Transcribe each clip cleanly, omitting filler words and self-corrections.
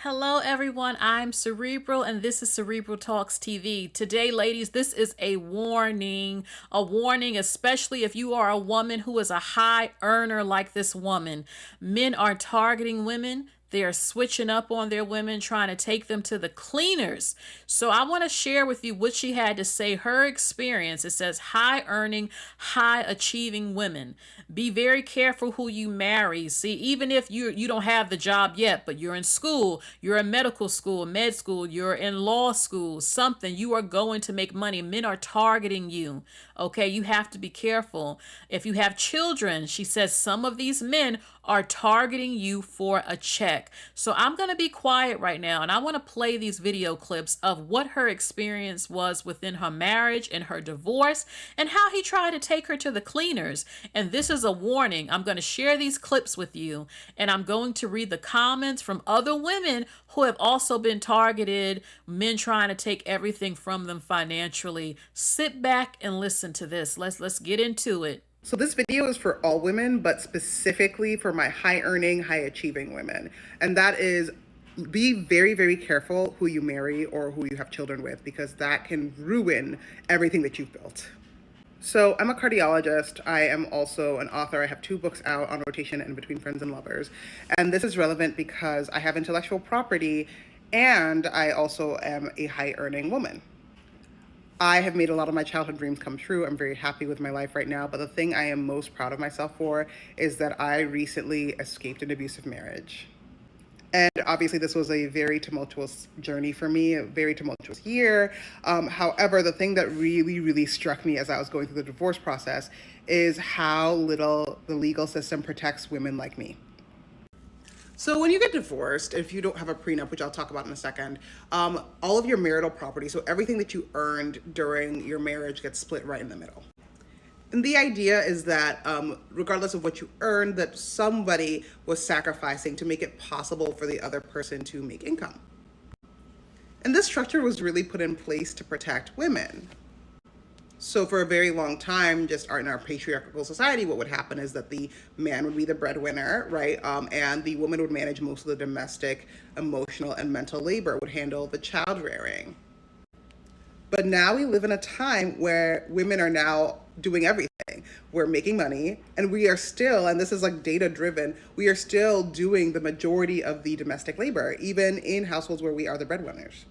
Hello, everyone. I'm Cerebral, and this is Cerebral Talks TV. Today, ladies, this is a warning, especially if you are a woman who is a high earner like this woman. Men are targeting women. They are switching up on their women, trying to take them to the cleaners. So I want to share with you what she had to say, her experience. It says high earning, high achieving women. Be very careful who you marry. See, even if you don't have the job yet, but you're in school, you're in medical school, med school, you're in law school, something, you are going to make money. Men are targeting you. Okay, you have to be careful. If you have children, she says some of these men are targeting you for a check. So I'm going to be quiet right now, and I want to play these video clips of what her experience was within her marriage and her divorce and how he tried to take her to the cleaners. And this is a warning. I'm going to share these clips with you, and I'm going to read the comments from other women who have also been targeted, men trying to take everything from them financially. Sit back and listen to this. Let's get into it. So this video is for all women, but specifically for my high earning, high achieving women. And that is, be very, very careful who you marry or who you have children with, because that can ruin everything that you've built. So I'm a cardiologist. I am also an author. I have 2 books out on rotation and Between Friends and Lovers. And this is relevant because I have intellectual property and I also am a high earning woman. I have made a lot of my childhood dreams come true. I'm very happy with my life right now. But the thing I am most proud of myself for is that I recently escaped an abusive marriage. And obviously, this was a very tumultuous journey for me, a very tumultuous year. However, the thing that really, really struck me as I was going through the divorce process is how little the legal system protects women like me. So when you get divorced, if you don't have a prenup, which I'll talk about in a second, all of your marital property, so everything that you earned during your marriage gets split right in the middle. And the idea is that regardless of what you earned, that somebody was sacrificing to make it possible for the other person to make income. And this structure was really put in place to protect women. So for a very long time, just in our patriarchal society, what would happen is that the man would be the breadwinner, right? And the woman would manage most of the domestic, emotional, and mental labor, would handle the child rearing. But now we live in a time where women are now doing everything. We're making money, and we are still, and this is like data driven, we are still doing the majority of the domestic labor, even in households where we are the breadwinners.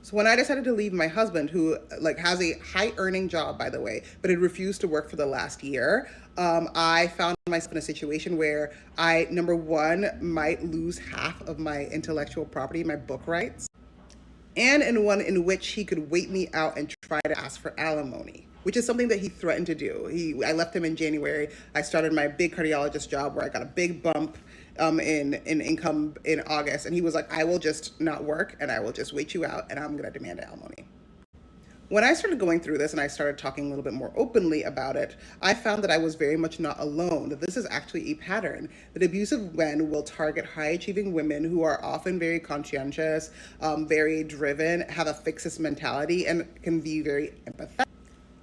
So when I decided to leave my husband, who has a high earning job, by the way, but had refused to work for the last year, I found myself in a situation where I, number one, might lose half of my intellectual property, my book rights, and in one in which he could wait me out and try to ask for alimony, which is something that he threatened to do. I left him in January. I started my big cardiologist job where I got a big bump in income in August. And he was like, I will just not work and I will just wait you out and I'm going to demand alimony. When I started going through this and I started talking a little bit more openly about it, I found that I was very much not alone, that this is actually a pattern, that abusive men will target high-achieving women who are often very conscientious, very driven, have a fixist mentality, and can be very empathetic,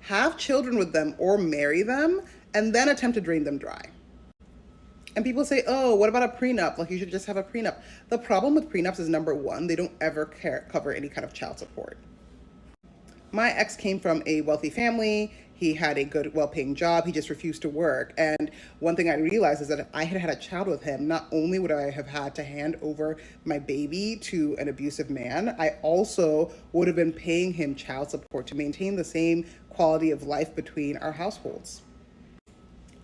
have children with them or marry them, and then attempt to drain them dry. And people say, oh, what about a prenup? Like, you should just have a prenup. The problem with prenups is, number one, they don't ever cover any kind of child support. My ex came from a wealthy family. He had a good, well-paying job. He just refused to work. And one thing I realized is that if I had had a child with him, not only would I have had to hand over my baby to an abusive man, I also would have been paying him child support to maintain the same quality of life between our households.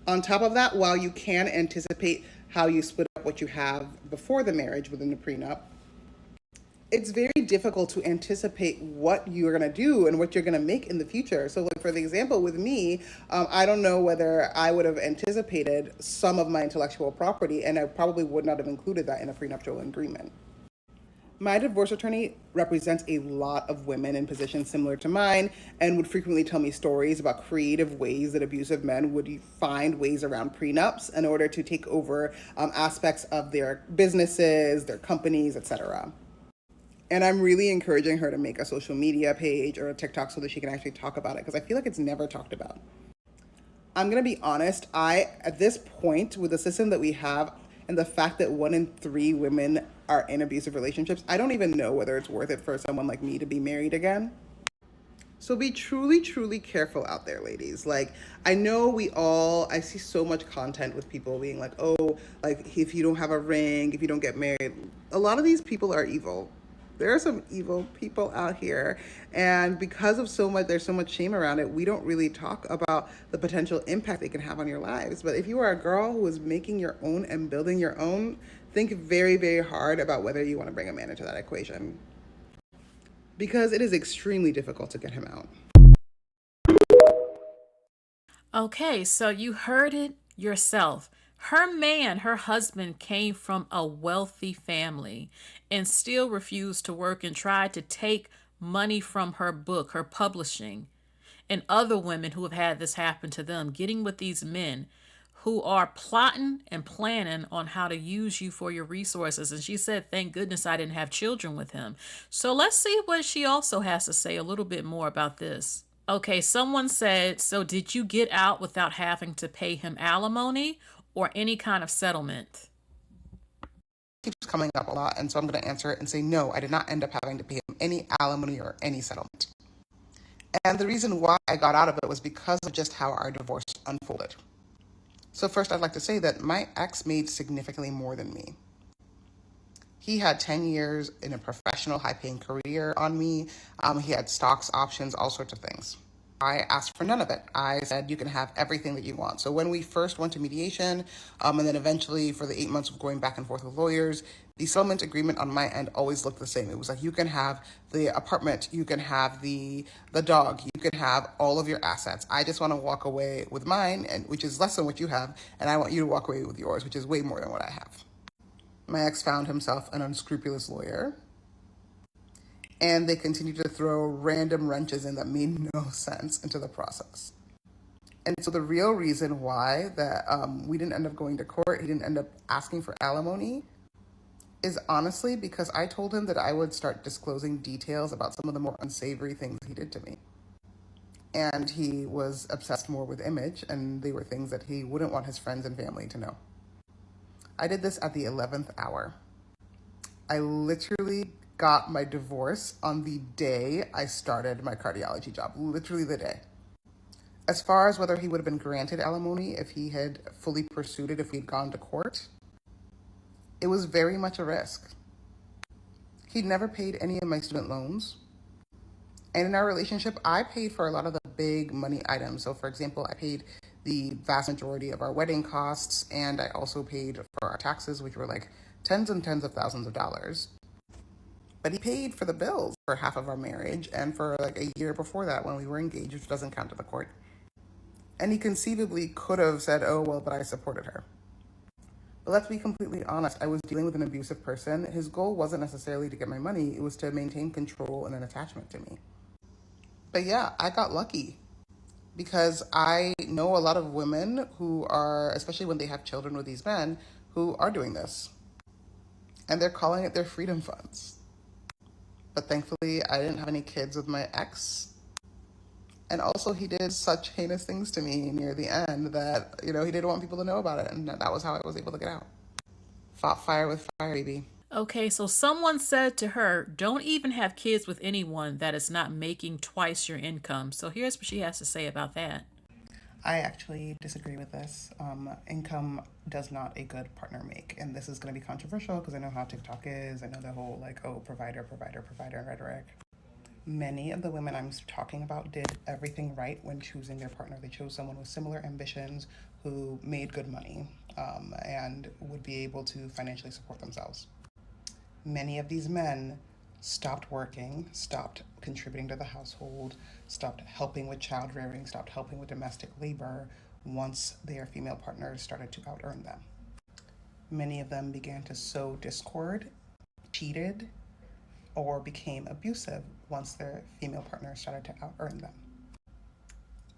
On top of that, while you can anticipate how you split up what you have before the marriage within the prenup, it's very difficult to anticipate what you're going to do and what you're going to make in the future. So like, for the example with me, I don't know whether I would have anticipated some of my intellectual property, and I probably would not have included that in a prenuptial agreement. My divorce attorney represents a lot of women in positions similar to mine and would frequently tell me stories about creative ways that abusive men would find ways around prenups in order to take over aspects of their businesses, their companies, etc. And I'm really encouraging her to make a social media page or a TikTok so that she can actually talk about it, because I feel like it's never talked about. I'm going to be honest, at this point, with the system that we have, And the fact that 1 in 3 women are in abusive relationships, I don't even know whether it's worth it for someone like me to be married again. So be truly, truly careful out there, ladies. Like, I know I see so much content with people being like, oh, like, if you don't have a ring, if you don't get married, a lot of these people are evil. There are some evil people out here. And because of there's so much shame around it, we don't really talk about the potential impact they can have on your lives. But if you are a girl who is making your own and building your own, think very, very hard about whether you want to bring a man into that equation because it is extremely difficult to get him out. Okay, so you heard it yourself. Her husband, came from a wealthy family and still refused to work and tried to take money from her book, her publishing, and other women who have had this happen to them, getting with these men who are plotting and planning on how to use you for your resources. And she said, thank goodness I didn't have children with him. So let's see what she also has to say a little bit more about this. Okay, someone said, so did you get out without having to pay him alimony or any kind of settlement? Keeps coming up a lot, and so I'm going to answer it and say no, I did not end up having to pay him any alimony or any settlement. And the reason why I got out of it was because of just how our divorce unfolded. So first, I'd like to say that my ex made significantly more than me. He had 10 years in a professional, high-paying career on me. He had stocks, options, all sorts of things. I asked for none of it. I said, you can have everything that you want. So when we first went to mediation, and then eventually for the 8 months of going back and forth with lawyers, the settlement agreement on my end always looked the same. It was like, you can have the apartment, you can have the dog, you can have all of your assets. I just want to walk away with mine, and which is less than what you have, and I want you to walk away with yours, which is way more than what I have. My ex found himself an unscrupulous lawyer, and they continued to throw random wrenches in that made no sense into the process. And so the real reason why that we didn't end up going to court, he didn't end up asking for alimony, is honestly because I told him that I would start disclosing details about some of the more unsavory things he did to me. And he was obsessed more with image, and they were things that he wouldn't want his friends and family to know. I did this at the 11th hour. I literally got my divorce on the day I started my cardiology job, literally the day. As far as whether he would have been granted alimony if he had fully pursued it, if we had gone to court, it was very much a risk. He'd never paid any of my student loans. And in our relationship, I paid for a lot of the big money items. So for example, I paid the vast majority of our wedding costs, and I also paid for our taxes, which were like tens and tens of thousands of dollars. But he paid for the bills for half of our marriage and for like a year before that when we were engaged, which doesn't count to the court. And he conceivably could have said, oh, well, but I supported her. But let's be completely honest. I was dealing with an abusive person. His goal wasn't necessarily to get my money. It was to maintain control and an attachment to me. But yeah, I got lucky because I know a lot of women who are, especially when they have children with these men, who are doing this. And they're calling it their freedom funds. But thankfully, I didn't have any kids with my ex. And also, he did such heinous things to me near the end that, he didn't want people to know about it. And that was how I was able to get out. Fought fire with fire, baby. Okay, so someone said to her, don't even have kids with anyone that is not making twice your income. So here's what she has to say about that. I actually disagree with this. Income does not a good partner make. And this is going to be controversial because I know how TikTok is. I know the whole provider rhetoric. Many of the women I'm talking about did everything right when choosing their partner. They chose someone with similar ambitions who made good money and would be able to financially support themselves. Many of these men stopped working, stopped contributing to the household, stopped helping with child rearing, stopped helping with domestic labor once their female partners started to out-earn them. Many of them began to sow discord, cheated, or became abusive once their female partners started to out-earn them.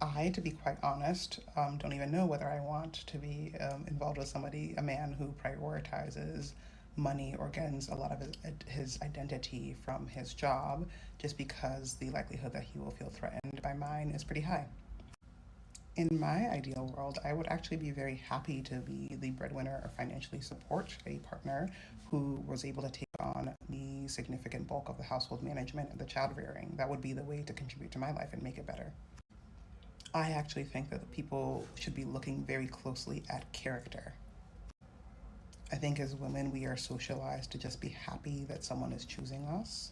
I, to be quite honest, don't even know whether I want to be involved with a man who prioritizes money or gains a lot of his identity from his job, just because the likelihood that he will feel threatened by mine is pretty high. In my ideal world, I would actually be very happy to be the breadwinner or financially support a partner who was able to take on the significant bulk of the household management and the child rearing. That would be the way to contribute to my life and make it better. I actually think that people should be looking very closely at character. I think as women, we are socialized to just be happy that someone is choosing us,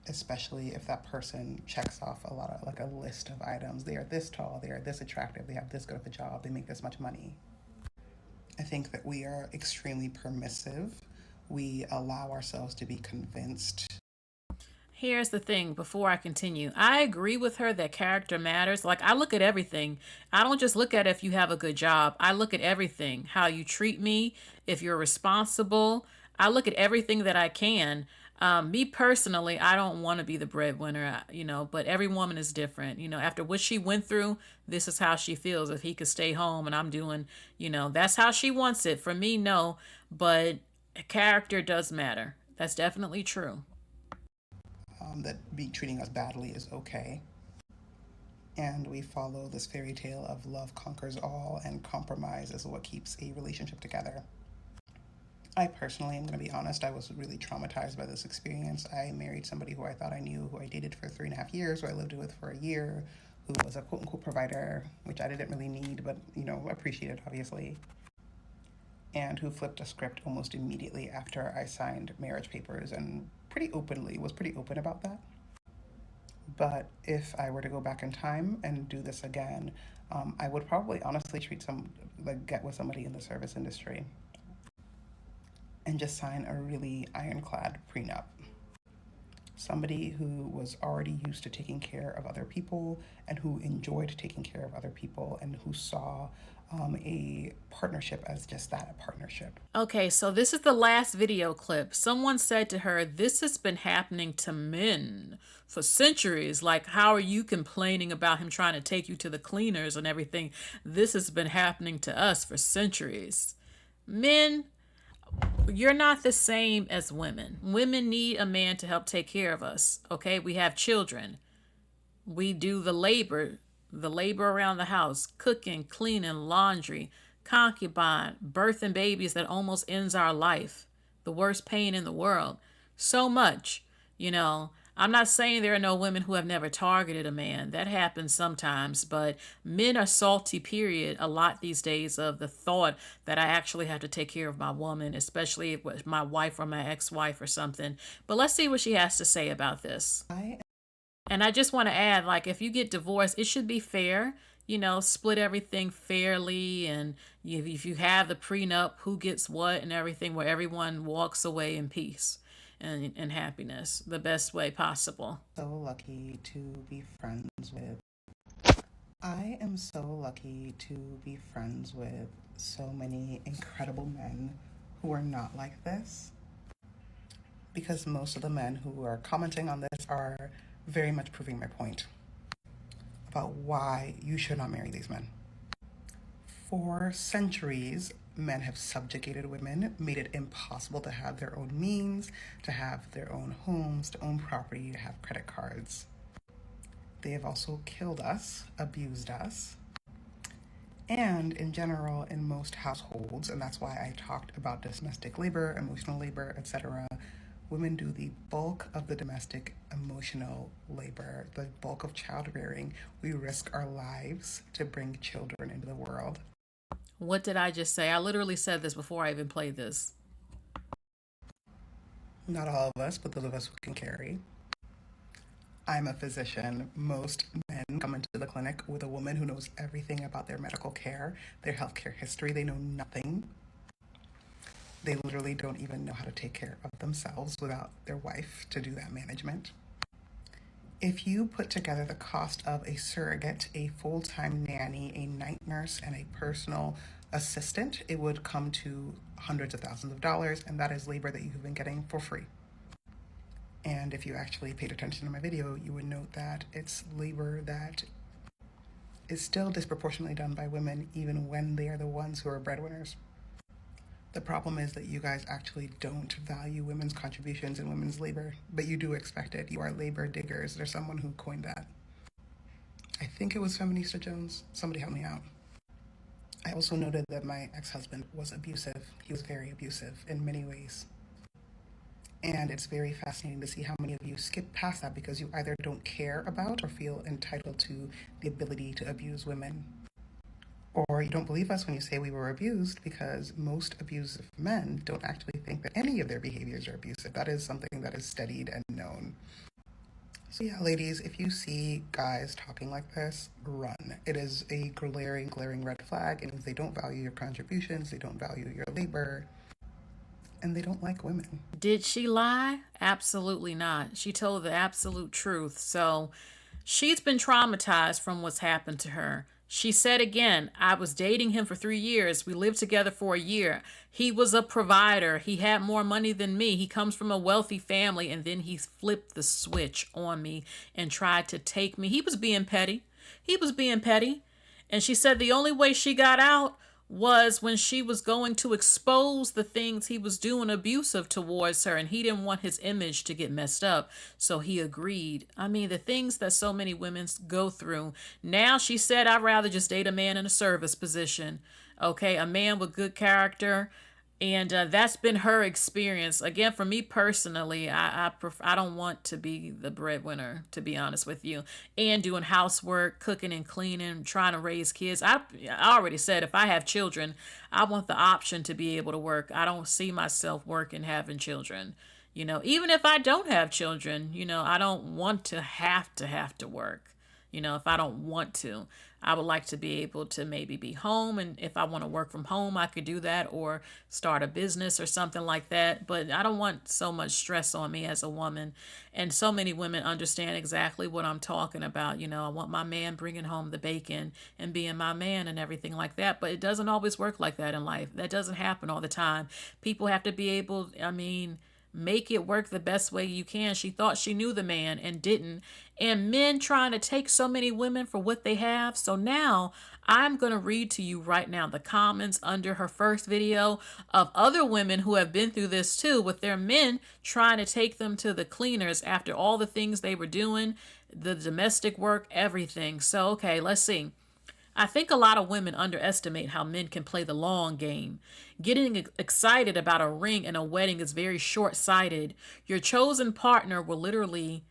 especially if that person checks off a lot of like a list of items. They are this tall, they are this attractive, they have this good of a job, they make this much money. I think that we are extremely permissive. We allow ourselves to be convinced. Here's the thing before I continue. I agree with her that character matters. Like, I look at everything. I don't just look at if you have a good job, I look at everything. How you treat me, if you're responsible. I look at everything that I can. Me personally, I don't want to be the breadwinner, but every woman is different. After what she went through, this is how she feels. If he could stay home and I'm doing, that's how she wants it. For me, no, but character does matter. That's definitely true. That be treating us badly is okay. And we follow this fairy tale of love conquers all and compromise is what keeps a relationship together. I personally am going to be honest, I was really traumatized by this experience. I married somebody who I thought I knew, who I dated for 3.5 years, who I lived with for a year, who was a quote unquote provider, which I didn't really need, but appreciated obviously, and who flipped a script almost immediately after I signed marriage papers and was pretty open about that. But if I were to go back in time and do this again, I would probably honestly get with somebody in the service industry and just sign a really ironclad prenup. Somebody who was already used to taking care of other people and who enjoyed taking care of other people and who saw a partnership as just that, a partnership. Okay, so this is the last video clip. Someone said to her, "This has been happening to men for centuries. Like, how are you complaining about him trying to take you to the cleaners and everything? This has been happening to us for centuries." Men, you're not the same as women. Women need a man to help take care of us. Okay, we have children. We do the labor around the house, cooking, cleaning, laundry, concubine, birthing babies that almost ends our life, the worst pain in the world. So much, you know. I'm not saying there are no women who have never targeted a man. That happens sometimes, but men are salty, period, a lot these days of the thought that I actually have to take care of my woman, especially if it's my wife or my ex-wife or something. But let's see what she has to say about this. And I just want to add, like, if you get divorced, it should be fair, split everything fairly. And if you have the prenup, who gets what and everything, where everyone walks away in peace and happiness, the best way possible. So lucky to be friends with. I am so lucky to be friends with so many incredible men who are not like this. Because most of the men who are commenting on this are very much proving my point about why you should not marry these men. For centuries, men have subjugated women, made it impossible to have their own means, to have their own homes, to own property, to have credit cards. They have also killed us, abused us, and in general, in most households, and that's why I talked about domestic labor, emotional labor, etc., women do the bulk of the domestic emotional labor, the bulk of child rearing. We risk our lives to bring children into the world. What did I just say? I literally said this before I even played this. Not all of us, but those of us who can carry. I'm a physician. Most men come into the clinic with a woman who knows everything about their medical care, their healthcare history. They know nothing. They literally don't even know how to take care of themselves without their wife to do that management. If you put together the cost of a surrogate, a full-time nanny, a night nurse, and a personal assistant, it would come to hundreds of thousands of dollars, and that is labor that you've been getting for free. And if you actually paid attention to my video, you would note that it's labor that is still disproportionately done by women, even when they are the ones who are breadwinners. The problem is that you guys actually don't value women's contributions and women's labor, but you do expect it. You are labor diggers. There's someone who coined that. I think it was Feminista Jones. Somebody help me out. I also noted that my ex husband was abusive. He was very abusive in many ways. And it's very fascinating to see how many of you skip past that because you either don't care about or feel entitled to the ability to abuse women. Or you don't believe us when you say we were abused because most abusive men don't actually think that any of their behaviors are abusive. That is something that is studied and known. So yeah, ladies, if you see guys talking like this, run. It is a glaring, glaring red flag. And if they don't value your contributions, they don't value your labor, and they don't like women. Did she lie? Absolutely not. She told the absolute truth. So she's been traumatized from what's happened to her. She said again, I was dating him for 3 years. We lived together for a year. He was a provider. He had more money than me. He comes from a wealthy family. And then he flipped the switch on me and tried to take me. He was being petty. He was being petty. And she said the only way she got out was when she was going to expose the things he was doing abusive towards her, and he didn't want his image to get messed up, so he agreed. I mean, the things that so many women go through. Now she said, I'd rather just date a man in a service position. Okay, a man with good character. And that's been her experience. Again, for me personally, I don't want to be the breadwinner, to be honest with you, and doing housework, cooking and cleaning, trying to raise kids. I already said if I have children, I want the option to be able to work. I don't see myself working having children. Even if I don't have children, I don't want to have to work. If I don't want to, I would like to be able to maybe be home. And if I want to work from home, I could do that or start a business or something like that. But I don't want so much stress on me as a woman. And so many women understand exactly what I'm talking about. I want my man bringing home the bacon and being my man and everything like that. But it doesn't always work like that in life. That doesn't happen all the time. People have to be able, make it work the best way you can. She thought she knew the man and didn't. And men trying to take so many women for what they have. So now I'm going to read to you right now the comments under her first video of other women who have been through this too, with their men trying to take them to the cleaners after all the things they were doing, the domestic work, everything. So, okay, let's see. I think a lot of women underestimate how men can play the long game. Getting excited about a ring and a wedding is very short-sighted. Your chosen partner will literally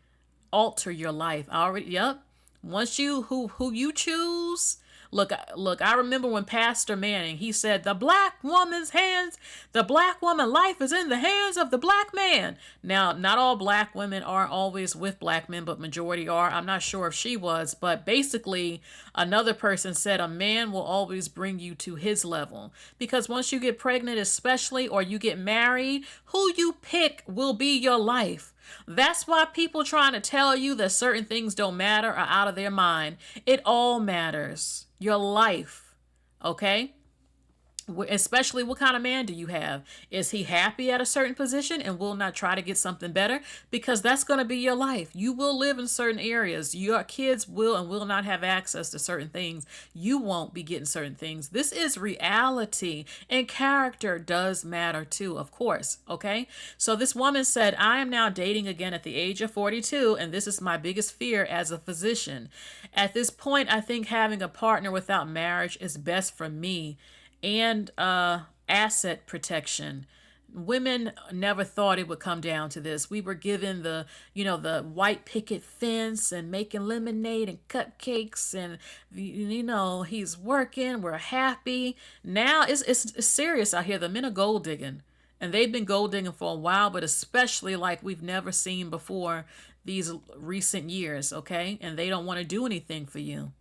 alter your life. Yep. Once who you choose. Look, I remember when Pastor Manning, he said, the black woman life is in the hands of the black man. Now, not all black women are always with black men, but majority are. I'm not sure if she was, but basically another person said a man will always bring you to his level. Because once you get pregnant, especially, or you get married, who you pick will be your life. That's why people trying to tell you that certain things don't matter are out of their mind. It all matters. Your life. Okay? Especially what kind of man do you have? Is he happy at a certain position and will not try to get something better? Because that's going to be your life. You will live in certain areas. Your kids will and will not have access to certain things. You won't be getting certain things. This is reality, and character does matter too, of course. Okay. So this woman said, I am now dating again at the age of 42, and this is my biggest fear as a physician. At this point, I think having a partner without marriage is best for me and asset protection. Women never thought it would come down to this. We were given the white picket fence and making lemonade and cupcakes and, he's working, we're happy. Now it's serious out here. The men are gold digging, and they've been gold digging for a while, but especially like we've never seen before these recent years, okay? And they don't want to do anything for you.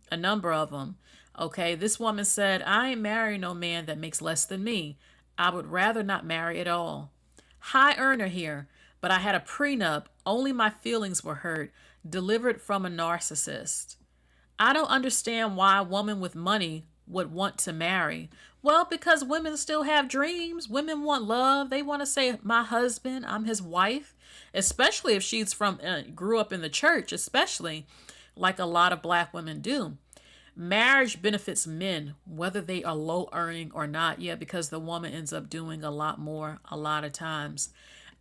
A number of them. Okay, this woman said, I ain't marrying no man that makes less than me. I would rather not marry at all. High earner here, but I had a prenup. Only my feelings were hurt, delivered from a narcissist. I don't understand why a woman with money would want to marry. Well, because women still have dreams. Women want love. They want to say, my husband, I'm his wife, especially if she's grew up in the church, especially like a lot of black women do. Marriage benefits men, whether they are low earning or not. Yeah, because the woman ends up doing a lot more a lot of times.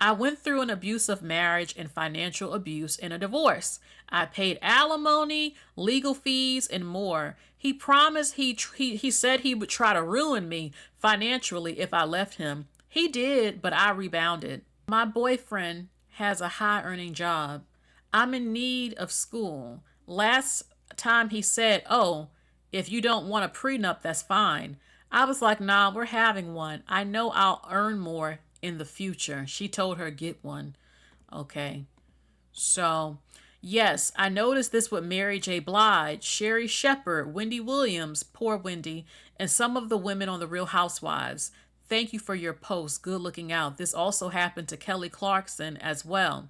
I went through an abusive marriage and financial abuse in a divorce. I paid alimony, legal fees, and more. He promised he said he would try to ruin me financially if I left him. He did, but I rebounded. My boyfriend has a high earning job. I'm in need of school. Last time he said, "Oh, if you don't want a prenup, that's fine." I was like, "Nah, we're having one. I know I'll earn more in the future." She told her, "Get one." Okay. So, yes, I noticed this with Mary J. Blige, Sherry Shepherd, Wendy Williams, poor Wendy, and some of the women on The Real Housewives. Thank you for your post. Good looking out. This also happened to Kelly Clarkson as well.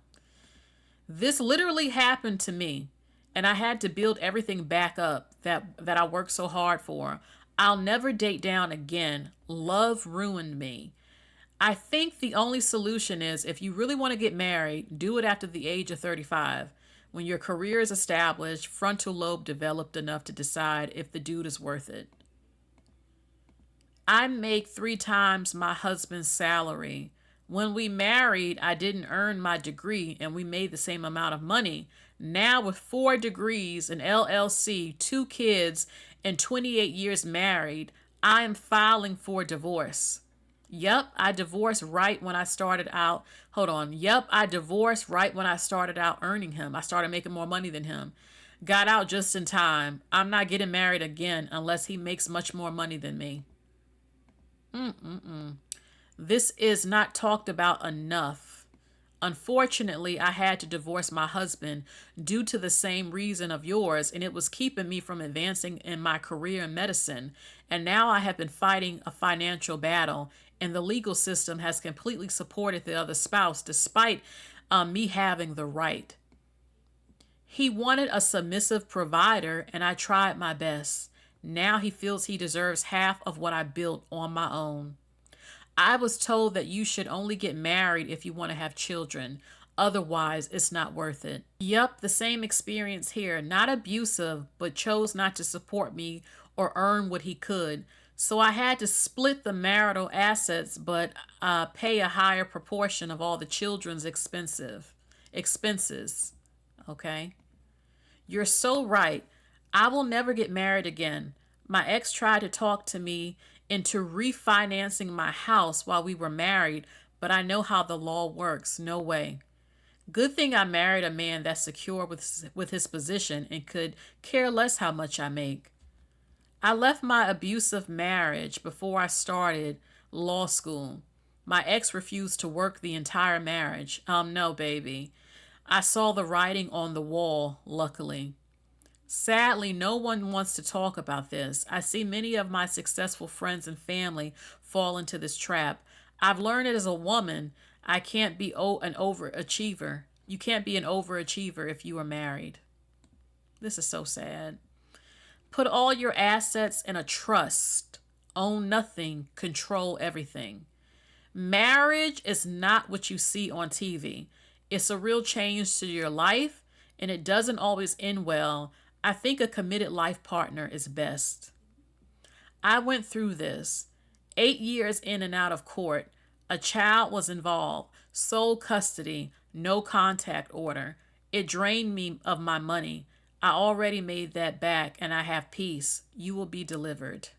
This literally happened to me, and I had to build everything back up that I worked so hard for. I'll never date down again. Love ruined me. I think the only solution is if you really want to get married, do it after the age of 35. When your career is established, frontal lobe developed enough to decide if the dude is worth it. I make 3 times my husband's salary. When we married, I didn't earn my degree and we made the same amount of money. Now, with 4 degrees, an LLC, 2 kids, and 28 years married, I am filing for divorce. Yep, I divorced right when I started out. Hold on. Yep, I divorced right when I started out earning him. I started making more money than him. Got out just in time. I'm not getting married again unless he makes much more money than me. This is not talked about enough. Unfortunately, I had to divorce my husband due to the same reason of yours, and it was keeping me from advancing in my career in medicine. And now I have been fighting a financial battle, and the legal system has completely supported the other spouse despite me having the right. He wanted a submissive provider, and I tried my best. Now he feels he deserves half of what I built on my own. I was told that you should only get married if you want to have children. Otherwise, it's not worth it. Yup, the same experience here. Not abusive, but chose not to support me or earn what he could. So I had to split the marital assets, but pay a higher proportion of all the children's expenses. Okay? You're so right. I will never get married again. My ex tried to talk to me into refinancing my house while we were married, but I know how the law works. No way. Good thing I married a man that's secure with his position and could care less how much I make. I left my abusive marriage before I started law school. My ex refused to work the entire marriage. No, baby. I saw the writing on the wall, luckily. Sadly, no one wants to talk about this. I see many of my successful friends and family fall into this trap. I've learned it as a woman. I can't be an overachiever. You can't be an overachiever if you are married. This is so sad. Put all your assets in a trust. Own nothing, control everything. Marriage is not what you see on TV. It's a real change to your life, and it doesn't always end well. I think a committed life partner is best. I went through this. 8 years in and out of court. A child was involved. Sole custody. No contact order. It drained me of my money. I already made that back and I have peace. You will be delivered.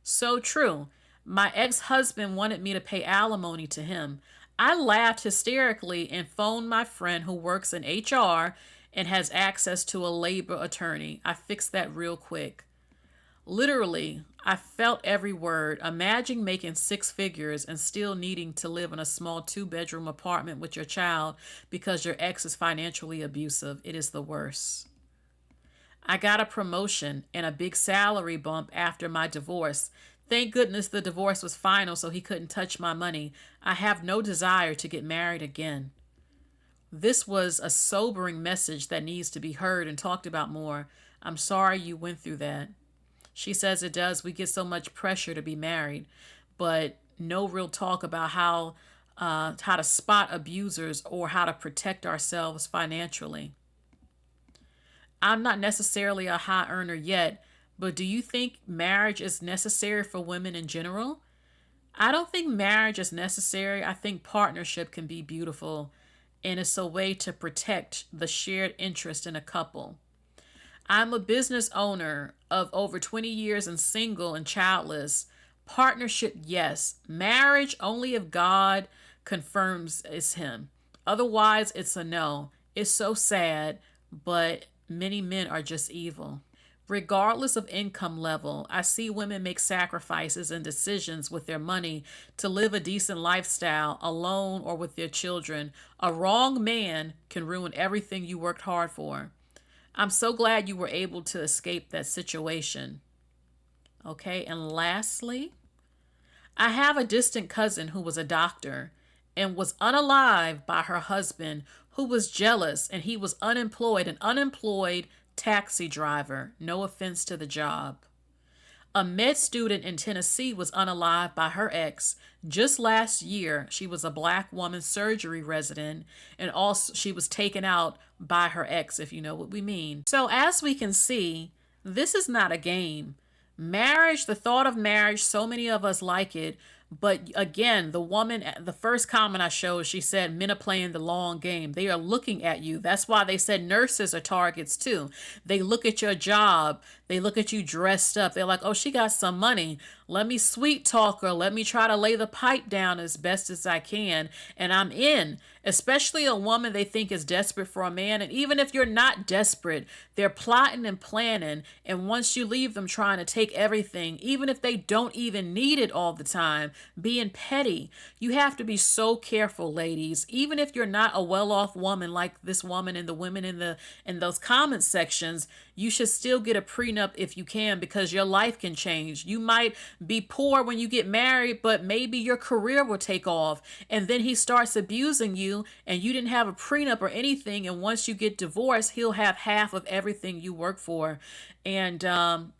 So true. My ex husband wanted me to pay alimony to him. I laughed hysterically and phoned my friend who works in HR and has access to a labor attorney. I fixed that real quick. Literally, I felt every word. Imagine making 6 figures and still needing to live in a small 2 bedroom apartment with your child because your ex is financially abusive. It is the worst. I got a promotion and a big salary bump after my divorce. Thank goodness the divorce was final so he couldn't touch my money. I have no desire to get married again. This was a sobering message that needs to be heard and talked about more. I'm sorry you went through that. She says it does. We get so much pressure to be married, but no real talk about how to spot abusers or how to protect ourselves financially. I'm not necessarily a high earner yet, but do you think marriage is necessary for women in general? I don't think marriage is necessary. I think partnership can be beautiful, and it's a way to protect the shared interest in a couple. I'm a business owner of over 20 years and single and childless. Partnership, yes. Marriage, only if God confirms it's Him. Otherwise, it's a no. It's so sad, but many men are just evil. Regardless of income level, I see women make sacrifices and decisions with their money to live a decent lifestyle alone or with their children. A wrong man can ruin everything you worked hard for. I'm so glad you were able to escape that situation. Okay, and lastly, I have a distant cousin who was a doctor and was unalived by her husband, who was jealous, and he was unemployed, an unemployed taxi driver. No offense to the job. A med student in Tennessee was unalived by her ex. Just last year, she was a black woman surgery resident, and also she was taken out by her ex, if you know what we mean. So, as we can see, this is not a game. Marriage, the thought of marriage, so many of us like it. But again, the woman, the first comment I showed, she said, men are playing the long game. They are looking at you. That's why they said nurses are targets too. They look at your job. They look at you dressed up. They're like, oh, she got some money. Let me sweet talk her. Let me try to lay the pipe down as best as I can. And I'm in. Especially a woman they think is desperate for a man. And even if you're not desperate, they're plotting and planning. And once you leave them trying to take everything, even if they don't even need it all the time, being petty. You have to be so careful, ladies. Even if you're not a well-off woman like this woman and the women in those comment sections, you should still get a prenup if you can, because your life can change. You might be poor when you get married, but maybe your career will take off, and then he starts abusing you and you didn't have a prenup or anything, and once you get divorced, he'll have half of everything you work for, and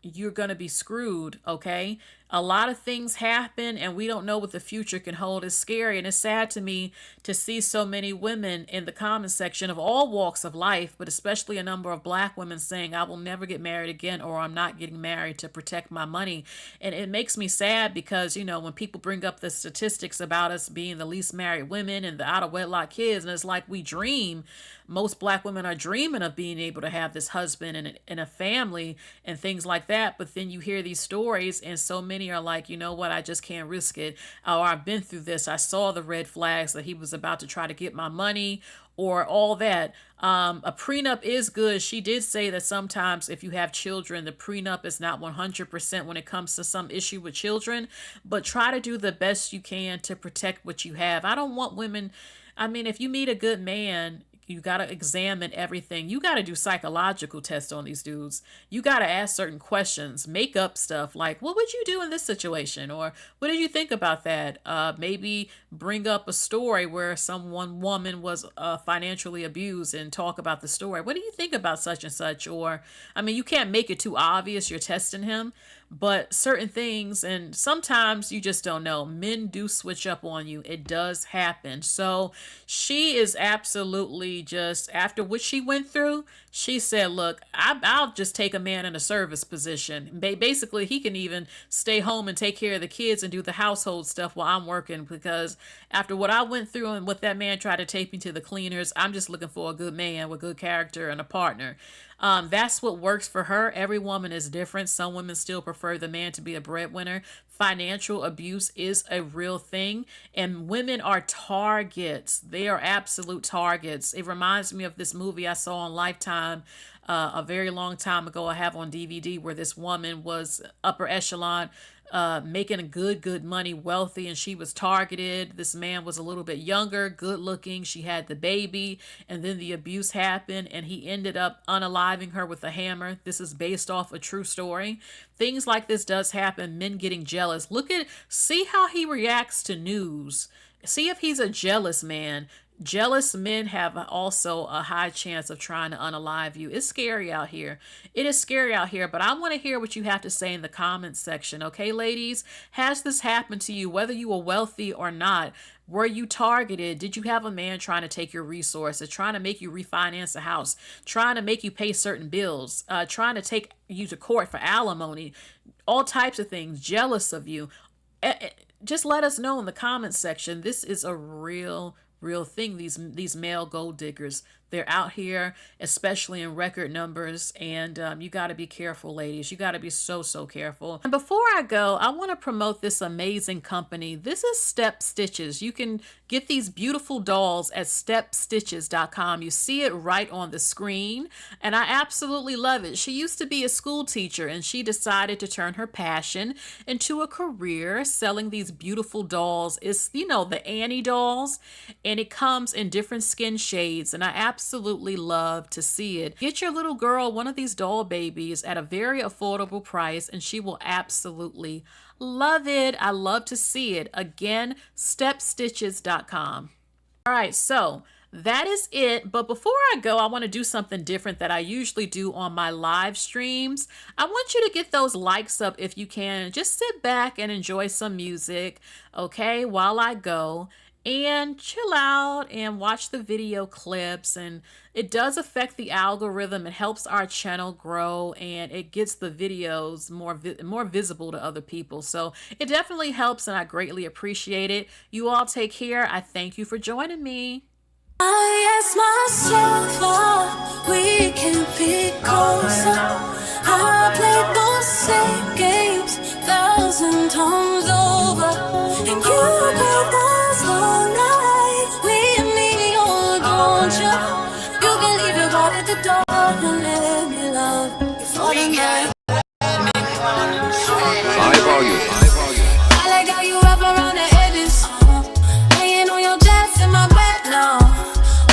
you're going to be screwed, okay? A lot of things happen and we don't know what the future can hold. It's scary, and it's sad to me to see so many women in the comment section of all walks of life, but especially a number of black women saying, I will never get married again, or I'm not getting married to protect my money. And it makes me sad because, you know, when people bring up the statistics about us being the least married women and the out of wedlock kids, and it's like we dream, most black women are dreaming of being able to have this husband and a family and things like that. But then you hear these stories and so many are like, you know what, I just can't risk it. Or I've been through this. I saw the red flags that he was about to try to get my money or all that. A prenup is good. She did say that sometimes if you have children, the prenup is not 100% when it comes to some issue with children, but try to do the best you can to protect what you have. I don't want women, I mean, if you meet a good man, you got to examine everything. You got to do psychological tests on these dudes. You got to ask certain questions, make up stuff like, what would you do in this situation? Or what did you think about that? Maybe bring up a story where one woman was financially abused and talk about the story. What do you think about such and such? Or, I mean, you can't make it too obvious you're testing him, but certain things, and sometimes you just don't know. Men do switch up on you. It does happen. So she is absolutely just, after what she went through, she said, look, I'll just take a man in a service position. Basically, he can even stay home and take care of the kids and do the household stuff while I'm working, because after what I went through and what that man tried to take me to the cleaners, I'm just looking for a good man with good character and a partner. That's what works for her. Every woman is different. Some women still prefer the man to be a breadwinner. Financial abuse is a real thing, and women are targets. They are absolute targets. It reminds me of this movie I saw on Lifetime a very long time ago. I have on DVD, where this woman was upper echelon, making good money, wealthy, and she was targeted. This man was a little bit younger, good looking. She had the baby, and then the abuse happened, and he ended up unaliving her with a hammer. This is based off a true story. Things like this does happen. Men getting jealous. See how he reacts to news. See if he's a jealous man. Jealous men have also a high chance of trying to unalive you. It's scary out here. It is scary out here, but I want to hear what you have to say in the comments section. Okay, ladies? Has this happened to you, whether you were wealthy or not? Were you targeted? Did you have a man trying to take your resources, trying to make you refinance a house, trying to make you pay certain bills, trying to take you to court for alimony, all types of things, jealous of you? just let us know in the comments section. This is a real thing. These male gold diggers, they're out here, especially in record numbers, and you got to be careful, ladies. You got to be so careful. And before I go, I want to promote this amazing company. This is Step Stitches. You can get these beautiful dolls at stepstitches.com. You see it right on the screen, and I absolutely love it. She used to be a school teacher, and she decided to turn her passion into a career selling these beautiful dolls. It's, you know, the Annie dolls, and it comes in different skin shades, and I absolutely love to see it. Get your little girl one of these doll babies at a very affordable price, and she will absolutely love it. I love to see it. Again, stepstitches.com. All right, so that is it. But before I go, I want to do something different that I usually do on my live streams. I want you to get those likes up if you can. Just sit back and enjoy some music, okay, while I go, and chill out and watch the video clips. And it does affect the algorithm. It helps our channel grow, and it gets the videos more visible to other people. So it definitely helps, and I greatly appreciate it. You all take care. I thank you for joining me. I ask myself, oh, we can be closer. I played those same games 1,000 times over, and you played those all night with me, oh, don't you? You can leave your heart at the door and let me love you for the night. High volume. I like how you wrap around the edges, laying on your chest in my bed now.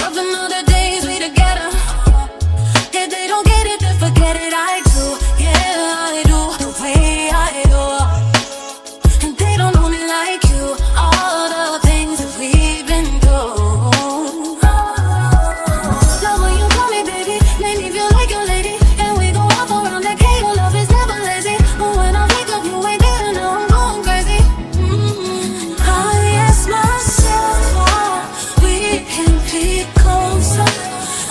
Loving all the days we together. If they don't get it, then forget it. I do, yeah, I do the way I do. And they don't know me like you. All the things that we've been through. Love when you call me baby, make me feel like a lady. And we go off around the cake. Your love is never lazy. But when I wake up, you ain't there. Now I'm going crazy. I ask myself, oh, we can be closer.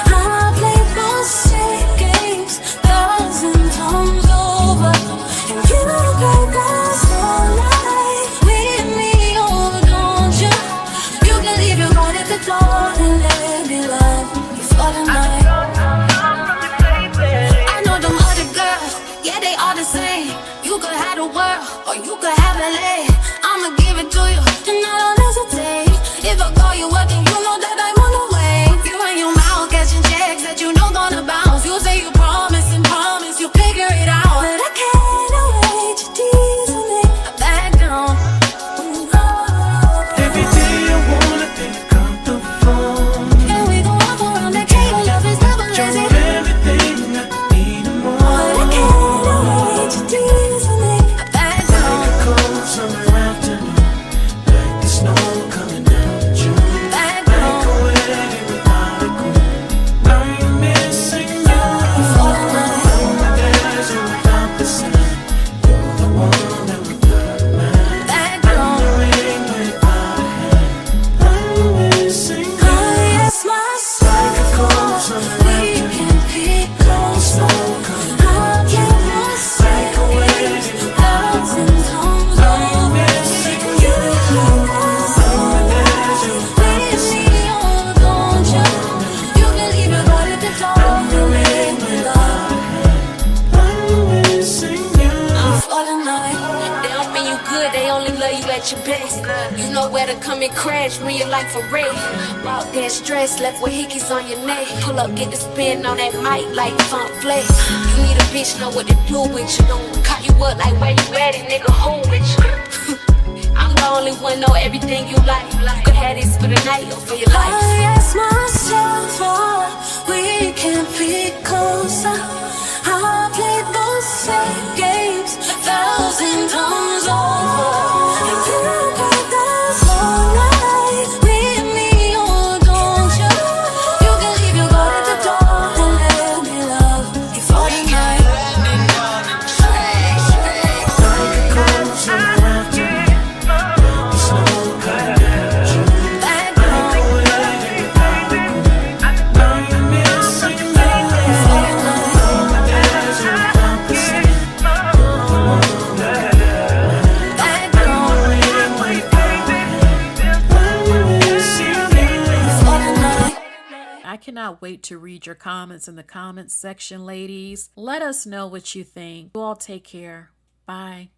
I played those same games 1,000 times over, and you played those all night with me, oh, don't you? You can leave your heart at the door and let me love you for the night. I know them other girls, yeah, they all the same. You could have the world, or you could have LA. I'ma give it to you, and I don't hesitate. If I call you up, then you know that I'm on the way. You and your mouth catching checks that you know gonna bounce. You say you promise and promise you'll figure it out, but I can't wait to tease me. I back down. Every day I wanna pick up the phone. And we go off around the cake. Love is never Show lazy, everything I need and more. but I can't wait to tease me. I back down. Like a cold summer afternoon, like the snow coming down in June. Back Like down. a wedding without a groom. I'm missing you. For the night. From the desert without the sun, you're the one that without a man. Back I'm down. the ring without a hand. I'm missing you. I ask myself, we can be closer. I get myself 1,000 times over. You have with me, oh, don't you? You can leave your heart at the door and let me love I'm missing you. for the night. They don't mean you good, they only love you at your best. You know where to come and crash when your life a wreck. Walk that stress, left with hickeys on your neck. Pull up, get the spin on that mic like funk flex. You need a bitch, know what to do with you. Caught you up like where you at it, nigga, who with you? I'm the only one, know everything you like. You could have this for the night or for your life. I ask myself, oh, we can be closer. I played those same games 1,000 times over, and you played those all night with me, oh, don't you? You can leave your heart at the door and let me love you for the night. Like a cold summer afternoon, like the snow coming down in June. Back down. Like a wedding without a groom. I'm missing you. For the night. cannot wait to read your comments in the comments section, ladies. Let us know what you think. You all take care. Bye.